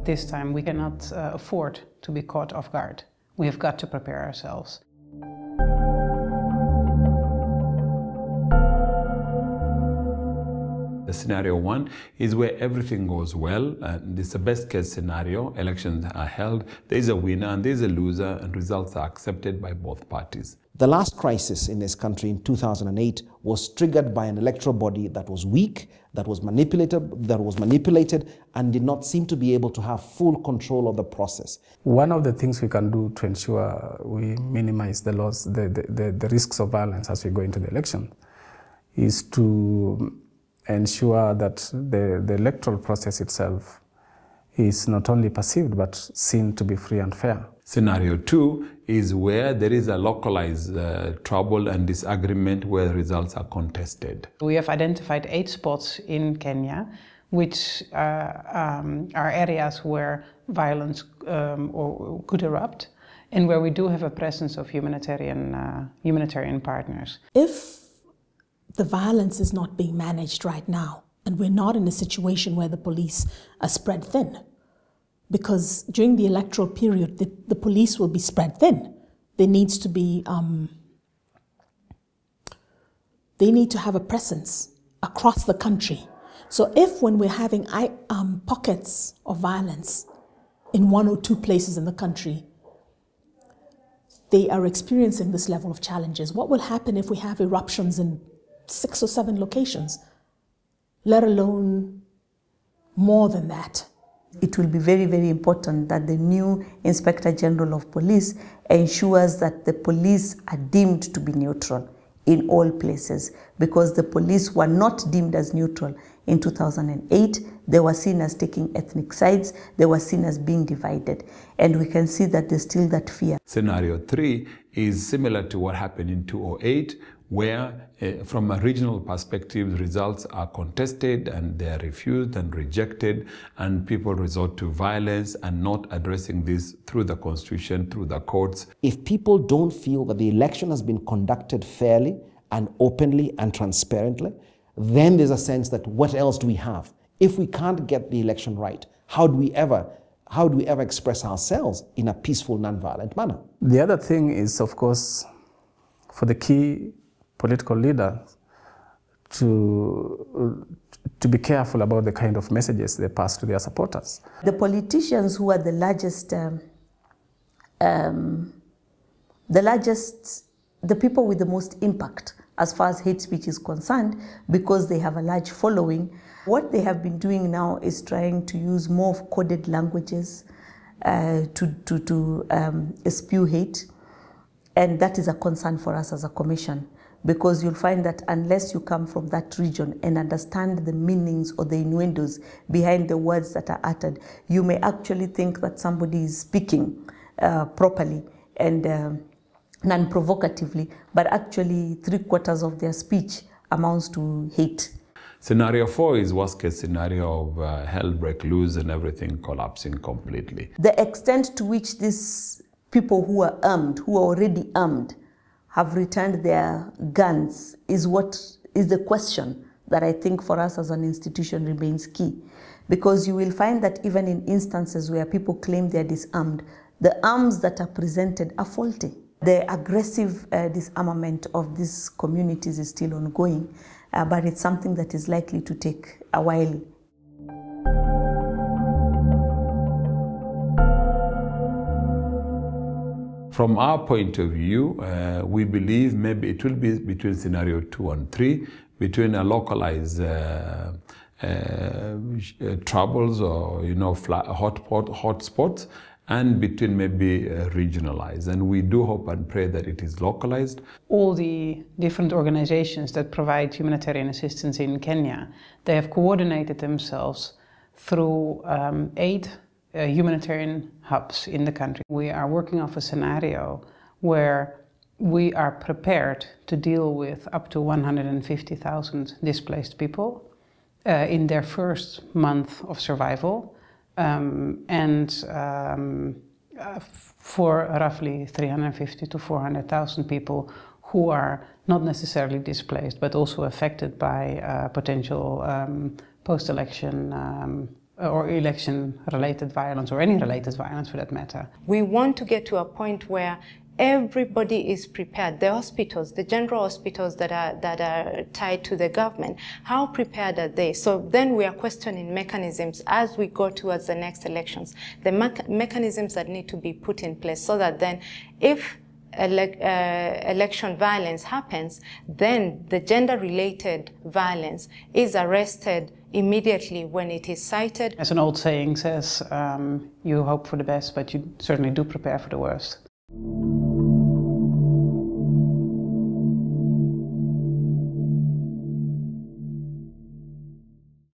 this time we cannot afford to be caught off guard. We have got to prepare ourselves. The scenario one is where everything goes well, and it's the best case scenario. Elections are held, there is a winner and there is a loser, and results are accepted by both parties. The last crisis in this country in 2008 was triggered by an electoral body that was weak, that was manipulated, and did not seem to be able to have full control of the process. One of the things we can do to ensure we minimize the loss, the risks of violence as we go into the election, is to ensure that the electoral process itself is not only perceived but seen to be free and fair. Scenario two is where there is a localized trouble and disagreement where results are contested. We have identified 8 spots in Kenya which are areas where violence could erupt and where we do have a presence of humanitarian partners. If the violence is not being managed right now, and we're not in a situation where the police are spread thin, because during the electoral period, the police will be spread thin. There needs to be, they need to have a presence across the country. So if when we're having pockets of violence in 1 or 2 places in the country, they are experiencing this level of challenges, what will happen if we have eruptions in 6 or 7 locations, let alone more than that? It will be very, very important that the new Inspector General of Police ensures that the police are deemed to be neutral in all places, because the police were not deemed as neutral in 2008. They were seen as taking ethnic sides, they were seen as being divided, and we can see that there's still that fear. Scenario 3 is similar to what happened in 2008, where from a regional perspective, results are contested and they are refused and rejected, and people resort to violence and not addressing this through the constitution, through the courts. If people don't feel that the election has been conducted fairly and openly and transparently, then there's a sense that what else do we have? If we can't get the election right, how do we ever express ourselves in a peaceful, non-violent manner? The other thing is, of course, for the key political leaders to be careful about the kind of messages they pass to their supporters. The politicians who are the people with the most impact as far as hate speech is concerned, because they have a large following, what they have been doing now is trying to use more coded languages to spew hate, and that is a concern for us as a commission. Because you'll find that unless you come from that region and understand the meanings or the innuendos behind the words that are uttered, you may actually think that somebody is speaking properly and non-provocatively, but actually 3/4 of their speech amounts to hate. Scenario 4 is worst case scenario of hell break loose and everything collapsing completely. The extent to which these people who are armed, who are already armed, have returned their guns is the question that I think for us as an institution remains key. Because you will find that even in instances where people claim they're disarmed, the arms that are presented are faulty. The aggressive disarmament of these communities is still ongoing, but it's something that is likely to take a while. From our point of view, we believe maybe it will be between scenario 2 and 3, between a localized troubles or hotspots, and between maybe regionalized. And we do hope and pray that it is localized. All the different organizations that provide humanitarian assistance in Kenya, they have coordinated themselves through 8 humanitarian hubs in the country. We are working off a scenario where we are prepared to deal with up to 150,000 displaced people in their first month of survival, for roughly 350 to 400,000 people who are not necessarily displaced but also affected by potential post-election or election-related violence, or any related violence for that matter. We want to get to a point where everybody is prepared. The hospitals, the general hospitals that are tied to the government, how prepared are they? So then we are questioning mechanisms as we go towards the next elections, the mechanisms that need to be put in place so that then if election violence happens, then the gender-related violence is arrested immediately when it is cited. As an old saying says, you hope for the best, but you certainly do prepare for the worst.